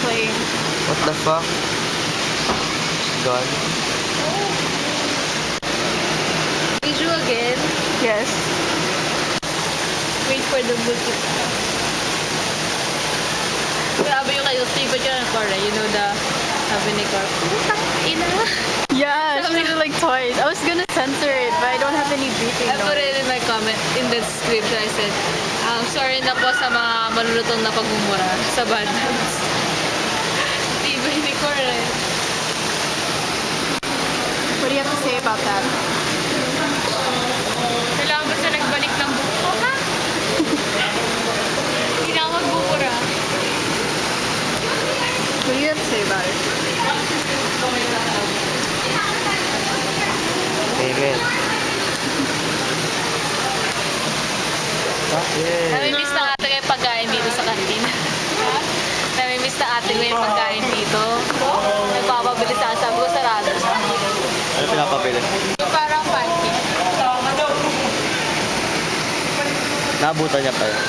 playing. What the fuck? God. Did you again? Yes. Wait for the booty. Grabe yung kayo. Tipo dyan ng Cora. You know the sabi ni Cora. Putang ina. Yeah, she was like toys. I was gonna censor it, but I don't have any beeping I put noise. it in my comment, in the script. I said, sorry na po sa mga malulutong na pagmumura sa bad words. Tibay ni Cora. What do you have to say about that? Kailangan ba siya nagbalik ng buko? Ha? Hindi na ako magbubura. What do you have to say about it? Amen. Bakit? Namimiss na ate ko yung pagkain dito sa kantin. Namimiss na ate ko yung pagkain dito. Nagpapabili sa sabi ko sarado siya. Ano pinapabili? Yung parang pancake. Naabutan niya pa yun.